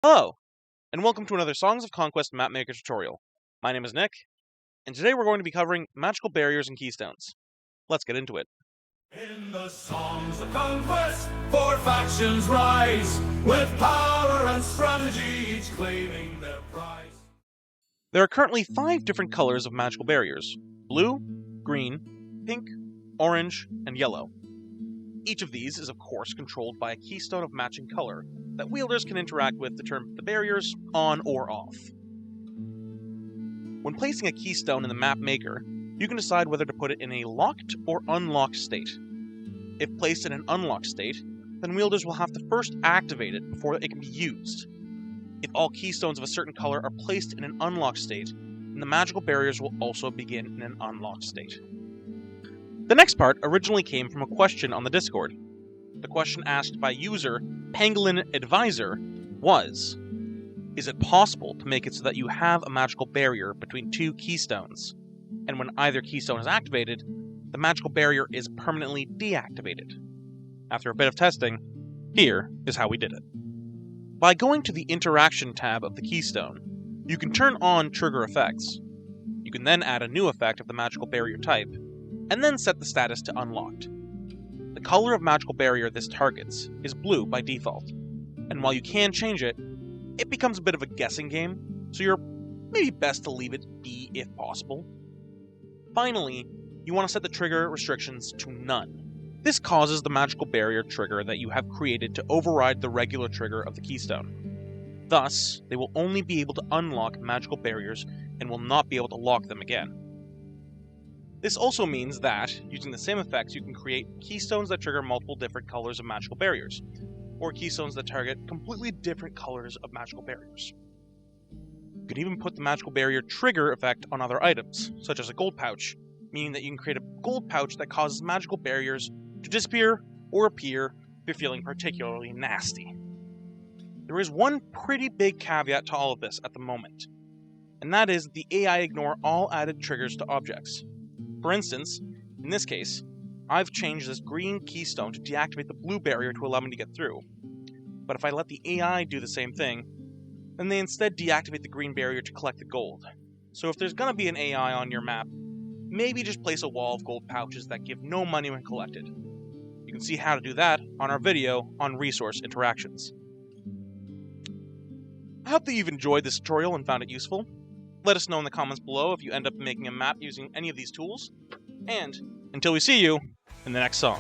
Hello, and welcome to another Songs of Conquest mapmaker tutorial. My name is Nick, and today we're going to be covering magical barriers and keystones. Let's get into it. In the Songs of Conquest, 4 factions rise, with power and strategy, each claiming their prize. There are currently 5 different colors of magical barriers: blue, green, pink, orange, and yellow. Each of these is of course controlled by a keystone of matching color that wielders can interact with to turn the barriers on or off. When placing a keystone in the map maker, you can decide whether to put it in a locked or unlocked state. If placed in an unlocked state, then wielders will have to first activate it before it can be used. If all keystones of a certain color are placed in an unlocked state, then the magical barriers will also begin in an unlocked state. The next part originally came from a question on the Discord. The question asked by user Pangolin Advisor was, is it possible to make it so that you have a magical barrier between 2 keystones, and when either keystone is activated, the magical barrier is permanently deactivated? After a bit of testing, here is how we did it. By going to the Interaction tab of the keystone, you can turn on trigger effects. You can then add a new effect of the magical barrier type, and then set the status to unlocked. The color of magical barrier this targets is blue by default, and while you can change it, it becomes a bit of a guessing game, so you're maybe best to leave it be if possible. Finally, you want to set the trigger restrictions to none. This causes the magical barrier trigger that you have created to override the regular trigger of the keystone. Thus, they will only be able to unlock magical barriers and will not be able to lock them again. This also means that, using the same effects, you can create keystones that trigger multiple different colors of magical barriers, or keystones that target completely different colors of magical barriers. You can even put the magical barrier trigger effect on other items, such as a gold pouch, meaning that you can create a gold pouch that causes magical barriers to disappear or appear if you're feeling particularly nasty. There is one pretty big caveat to all of this at the moment, and that is the AI ignore all added triggers to objects. For instance, in this case, I've changed this green keystone to deactivate the blue barrier to allow me to get through. But if I let the AI do the same thing, then they instead deactivate the green barrier to collect the gold. So if there's gonna be an AI on your map, maybe just place a wall of gold pouches that give no money when collected. You can see how to do that on our video on resource interactions. I hope that you've enjoyed this tutorial and found it useful. Let us know in the comments below if you end up making a map using any of these tools. And until we see you in the next song.